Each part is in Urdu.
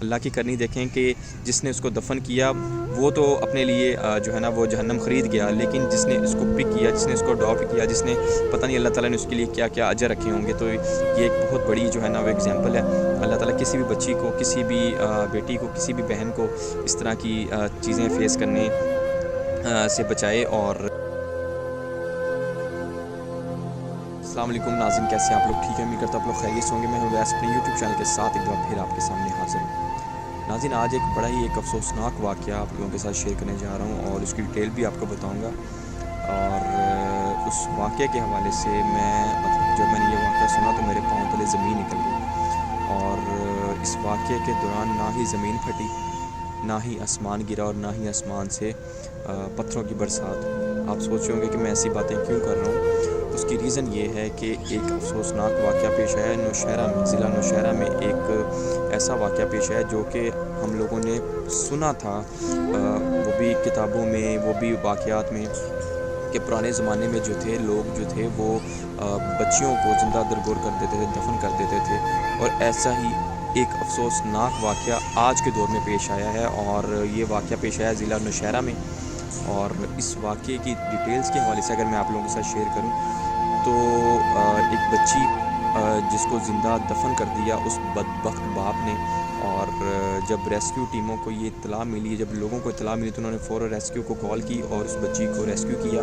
اللہ کی کرنی دیکھیں کہ جس نے اس کو دفن کیا وہ تو اپنے لیے جو ہے نا وہ جہنم خرید گیا، لیکن جس نے اس کو پک کیا، جس نے اس کو اڈاپٹ کیا، جس نے پتہ نہیں اللہ تعالیٰ نے اس کے لیے کیا کیا اجر رکھے ہوں گے، تو یہ ایک بہت بڑی جو ہے نا وہ ایگزامپل ہے۔ اللہ تعالیٰ کسی بھی بچی کو، کسی بھی بیٹی کو، کسی بھی بہن کو اس طرح کی چیزیں فیس کرنے سے بچائے۔ اور السلام علیکم ناظرین، کیسے ہیں آپ لوگ؟ ٹھیک ہے، امید کرتا ہوں آپ لوگ خیریت سے ہوں گے۔ میں ہوں ویس اپنے یوٹیوب چینل کے ساتھ ایک بار پھر آپ کے سامنے حاضر ہوں۔ ناظرین، آج ایک بڑا ہی ایک افسوسناک واقعہ آپ لوگوں کے ساتھ شیئر کرنے جا رہا ہوں، اور اس کی ڈیٹیل بھی آپ کو بتاؤں گا۔ اور اس واقعے کے حوالے سے جب میں نے یہ واقعہ سنا تو میرے پاؤں تلے زمین نکل گئی، اور اس واقعے کے دوران نہ ہی زمین پھٹی، نہ ہی آسمان گرا، اور نہ ہی آسمان سے پتھروں کی برسات۔ آپ سوچ رہے ہوں گے کہ میں ایسی باتیں کیوں کر رہا ہوں؟ اس کی ریزن یہ ہے کہ ایک افسوسناک واقعہ پیش آیا ہے نوشہرہ میں، ضلع نوشہرہ میں ایک ایسا واقعہ پیش آیا جو کہ ہم لوگوں نے سنا تھا، وہ بھی کتابوں میں، وہ بھی واقعات میں، کہ پرانے زمانے میں جو تھے لوگ جو تھے وہ بچیوں کو زندہ درگور کر دیتے تھے، دفن کر دیتے تھے، اور ایسا ہی ایک افسوسناک واقعہ آج کے دور میں پیش آیا ہے، اور یہ واقعہ پیش آیا ضلع نوشہرہ میں۔ اور اس واقعے کی ڈیٹیلز کے حوالے سے اگر میں آپ لوگوں کے ساتھ شیئر کروں تو ایک بچی جس کو زندہ دفن کر دیا اس بدبخت باپ نے، اور جب ریسکیو ٹیموں کو یہ اطلاع ملی، جب لوگوں کو اطلاع ملی تو انہوں نے فوراً ریسکیو کو کال کی اور اس بچی کو ریسکیو کیا،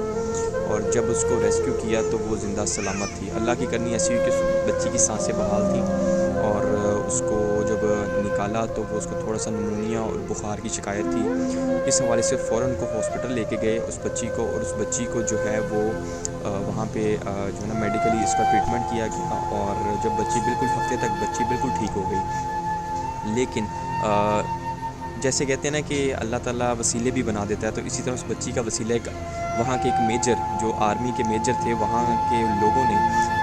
اور جب اس کو ریسکیو کیا تو وہ زندہ سلامت تھی۔ اللہ کی کرنی ایسی ہوئی کہ اس بچی کی سانسیں بحال تھیں، اور اس کو جب نکالا تو وہ اس کو تھوڑا سا نمونیا اور بخار کی شکایت تھی۔ اس حوالے سے فوراً کو ہاسپٹل لے کے گئے اس بچی کو، اور اس بچی کو جو ہے وہ وہاں پہ جو ہے نا میڈیکلی اس کا ٹریٹمنٹ کیا گیا، اور جب بچی بالکل ہفتے تک بچی بالکل ٹھیک ہو گئی۔ لیکن جیسے کہتے ہیں نا کہ اللہ تعالیٰ وسیلے بھی بنا دیتا ہے، تو اسی طرح اس بچی کا وسیلہ وہاں کے ایک میجر، جو آرمی کے میجر تھے، وہاں کے لوگوں نے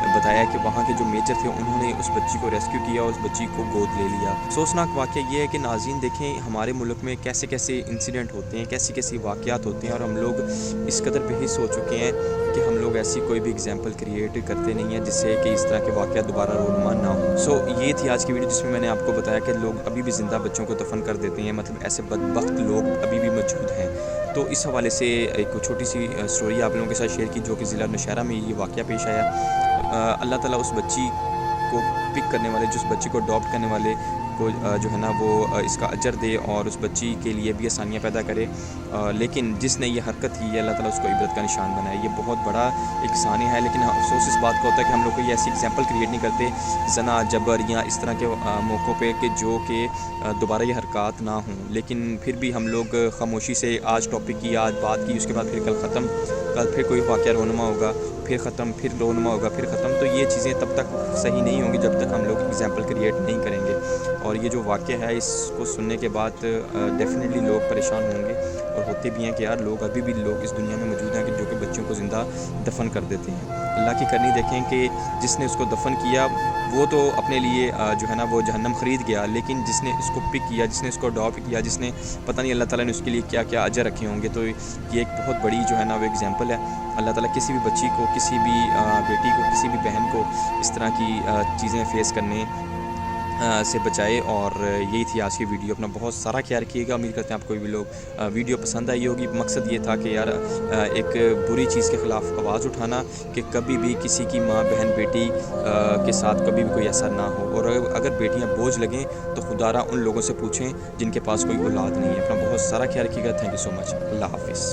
بتایا کہ وہاں کے جو میجر تھے انہوں نے اس بچی کو ریسکیو کیا اور اس بچی کو گود لے لیا۔ افسوسناک واقعہ یہ ہے کہ ناظرین دیکھیں ہمارے ملک میں کیسے کیسے انسیڈنٹ ہوتے ہیں، کیسی کیسی واقعات ہوتے ہیں، اور ہم لوگ اس قدر بحث ہو چکے ہیں کہ ہم لوگ ایسی کوئی بھی اگزامپل کریٹ کرتے نہیں ہیں جس سے کہ اس طرح کے واقعات دوبارہ رونما نہ ہوں۔ یہ تھی آج کی ویڈیو جس میں میں نے آپ کو بتایا کہ لوگ ابھی بھی زندہ بچوں کو دفن کر دیتے ہیں، مطلب ایسے بدبخت لوگ ابھی بھی موجود ہیں۔ تو اس حوالے سے ایک چھوٹی سی سٹوری آپ لوگوں کے ساتھ شیئر کی جو کہ ضلع نوشہرہ میں یہ واقعہ پیش آیا۔ اللہ تعالیٰ اس بچی کو پک کرنے والے، جو اس بچی کو اڈاپٹ کرنے والے کو جو ہے نا وہ اس کا اجر دے، اور اس بچی کے لیے بھی آسانیاں پیدا کرے، لیکن جس نے یہ حرکت کی ہے اللہ تعالیٰ اس کو عبرت کا نشان بنائے۔ یہ بہت بڑا ایک سانحہ ہے، لیکن افسوس اس بات کا ہوتا ہے کہ ہم لوگ کوئی ایسی ایگزامپل کریٹ نہیں کرتے زنا، جبر یا اس طرح کے موقعوں پہ کہ جو کہ دوبارہ یہ حرکات نہ ہوں، لیکن پھر بھی ہم لوگ خاموشی سے آج ٹاپک کی، آج بات کی، اس کے بعد پھر کل ختم، کل پھر کوئی واقعہ رونما ہوگا، پھر ختم، پھر رونما ہوگا، پھر ختم۔ تو یہ چیزیں تب تک صحیح نہیں ہوں گی جب تک ہم لوگ ایگزامپل کریٹ نہیں کریں گے، اور یہ جو واقعہ ہے اس کو سننے کے بعد ڈیفینیٹلی لوگ پریشان ہوں گے، اور ہوتے بھی ہیں کہ یار لوگ ابھی بھی لوگ اس دنیا میں موجود ہیں کہ جو کہ بچوں کو زندہ دفن کر دیتے ہیں۔ اللہ کی کرنی دیکھیں کہ جس نے اس کو دفن کیا وہ تو اپنے لیے جو ہے نا وہ جہنم خرید گیا، لیکن جس نے اس کو پک کیا، جس نے اس کو اڈاپٹ کیا، جس نے پتہ نہیں اللہ تعالیٰ نے اس کے لیے کیا کیا اجر رکھے ہوں گے، تو یہ ایک بہت بڑی جو ہے نا وہ ایگزامپل ہے۔ اللہ تعالیٰ کسی بھی بچی کو، کسی بھی بیٹی کو، کسی بھی بہن کو اس طرح کی چیزیں فیس کرنے سے بچائے۔ اور یہی تھی آج کی ویڈیو۔ اپنا بہت سارا خیال رکھیے گا، امید کرتے ہیں آپ کو بھی لوگ ویڈیو پسند آئی ہوگی۔ مقصد یہ تھا کہ یار ایک بری چیز کے خلاف آواز اٹھانا کہ کبھی بھی کسی کی ماں، بہن، بیٹی کے ساتھ کبھی بھی کوئی ایسا نہ ہو، اور اگر بیٹیاں بوجھ لگیں تو خدارہ ان لوگوں سے پوچھیں جن کے پاس کوئی اولاد نہیں ہے۔ اپنا بہت سارا خیال رکھیے گا۔ تھینک یو سو مچ۔ اللہ حافظ۔